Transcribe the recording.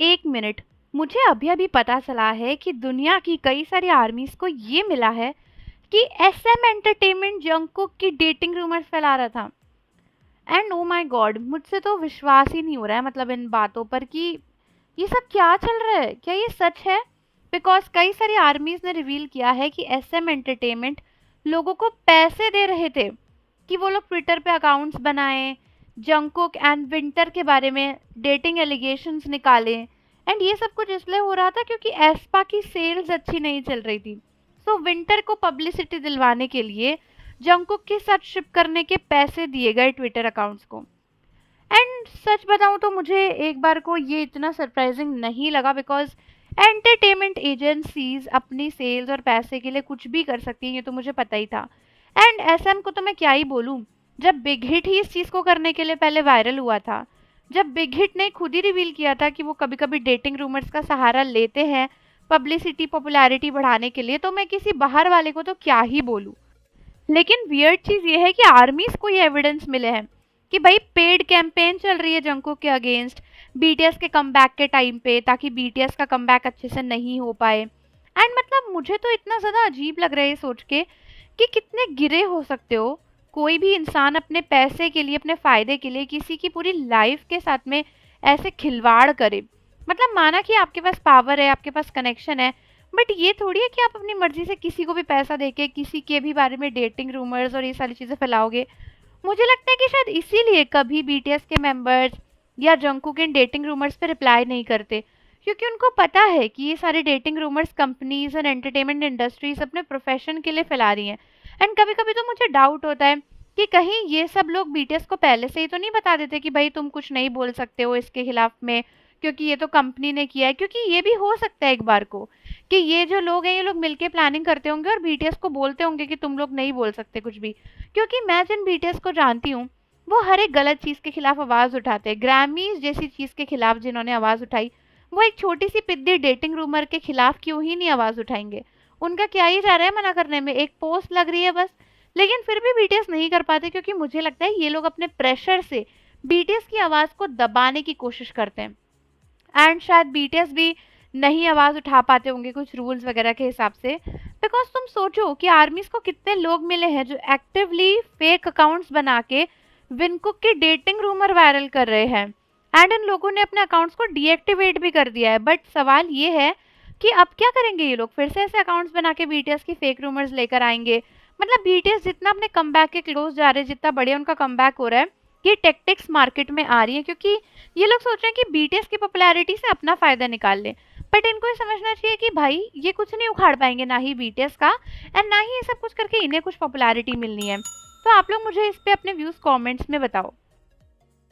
एक मिनट। मुझे अभी अभी पता चला है कि दुनिया की कई सारी आर्मीज को ये मिला है कि एसएम एंटरटेनमेंट जंगकुक की डेटिंग रूमर्स फैला रहा था। एंड ओ माय गॉड, मुझसे तो विश्वास ही नहीं हो रहा है मतलब इन बातों पर कि ये सब क्या चल रहा है, क्या ये सच है? बिकॉज कई सारी आर्मीज ने रिवील किया है कि एसएम एंटरटेनमेंट लोगों को पैसे दे रहे थे कि वो लोग ट्विटर पे अकाउंट्स बनाएं, जंगकुक एंड विंटर के बारे में डेटिंग एलिगेशंस निकालें। एंड ये सब कुछ इसलिए हो रहा था क्योंकि एस्पा की सेल्स अच्छी नहीं चल रही थी। सो विंटर को पब्लिसिटी दिलवाने के लिए जंगकुक के साथ शिप करने के पैसे दिए गए ट्विटर अकाउंट्स को। एंड सच बताऊं तो मुझे एक बार को ये इतना सरप्राइजिंग नहीं लगा, बिकॉज एंटरटेनमेंट एजेंसीज अपनी सेल्स और पैसे के लिए कुछ भी कर सकती हैं, ये तो मुझे पता ही था। एंड एसएम को तो मैं क्या ही बोलूं, जब बिग हिट ही इस चीज़ को करने के लिए पहले वायरल हुआ था, जब बिग हिट ने खुद ही रिवील किया था कि वो कभी कभी डेटिंग रूमर्स का सहारा लेते हैं पब्लिसिटी पॉपुलैरिटी बढ़ाने के लिए, तो मैं किसी बाहर वाले को तो क्या ही बोलूं। लेकिन वियर्ड चीज ये है कि आर्मीज को ये एविडेंस मिले हैं कि भाई पेड कैंपेन चल रही है जंको के अगेंस्ट बीटीएस के कमबैक के टाइम पे, ताकि बीटीएस का कमबैक अच्छे से नहीं हो पाए। एंड मतलब मुझे तो इतना ज़्यादा अजीब लग रहा है ये सोच के कि कितने गिरे हो सकते हो कोई भी इंसान अपने पैसे के लिए, अपने फ़ायदे के लिए किसी की पूरी लाइफ के साथ में ऐसे खिलवाड़ करे। मतलब माना कि आपके पास पावर है, आपके पास कनेक्शन है, बट ये थोड़ी है कि आप अपनी मर्जी से किसी को भी पैसा देके किसी के भी बारे में डेटिंग रूमर्स और ये सारी चीज़ें फैलाओगे। मुझे लगता है कि शायद इसीलिए कभी बीटीएस के मेंबर्स या जंकुक इन डेटिंग रूमर्स पे रिप्लाई नहीं करते, क्योंकि उनको पता है कि ये सारे डेटिंग रूमर्स कंपनीज और एंटरटेनमेंट इंडस्ट्रीज अपने प्रोफेशन के लिए फैला रही हैं। एंड कभी कभी तो मुझे डाउट होता है कि कहीं ये सब लोग बीटीएस को पहले से ही तो नहीं बता देते कि भाई तुम कुछ नहीं बोल सकते हो इसके खिलाफ में, क्योंकि ये तो कंपनी ने किया है। क्योंकि ये भी हो सकता है एक बार को कि ये जो लोग हैं ये लोग मिलके प्लानिंग करते होंगे और बीटीएस को बोलते होंगे कि तुम लोग नहीं बोल सकते कुछ भी। क्योंकि मैं जिन बीटीएस को जानती हूँ वो हर एक गलत चीज़ के खिलाफ आवाज़ उठाते हैं। ग्रैमीज जैसी चीज़ के खिलाफ जिन्होंने आवाज़ उठाई, वो एक छोटी सी पिद्दी डेटिंग रूमर के खिलाफ क्यों ही नहीं आवाज़ उठाएंगे? उनका क्या ही जा रहा है मना करने में, एक पोस्ट लग रही है बस। लेकिन फिर भी बीटीएस नहीं कर पाते, क्योंकि मुझे लगता है ये लोग अपने प्रेशर से बीटीएस की आवाज़ को दबाने की कोशिश करते हैं। एंड शायद बीटीएस भी नहीं आवाज़ उठा पाते होंगे कुछ रूल्स वगैरह के हिसाब से। बिकॉज तुम सोचो कि आर्मीज को कितने लोग मिले हैं जो एक्टिवली फेक अकाउंट्स बना के विनकुक की डेटिंग रूमर वायरल कर रहे हैं। एंड इन लोगों ने अपने अकाउंट्स को डीएक्टिवेट भी कर दिया है। बट सवाल ये है कि अब क्या करेंगे ये लोग? फिर से ऐसे अकाउंट्स बना के बीटीएस की फेक रूमर्स लेकर आएंगे? मतलब बीटीएस जितना अपने कमबैक के क्लोज जा रहे हैं, जितना बढ़िया उनका कमबैक हो रहा है, ये टेक्टिक्स मार्केट में आ रही है क्योंकि ये लोग सोच रहे हैं कि बीटीएस की पॉपुलैरिटी से अपना फायदा निकाल लें। बट इनको ये समझना चाहिए कि भाई ये कुछ नहीं उखाड़ पाएंगे, ना ही बीटीएस का, एंड ना ही ये सब कुछ करके इन्हें कुछ पॉपुलैरिटी मिलनी है। तो आप लोग मुझे इस पे अपने व्यूज कमेंट्स में बताओ।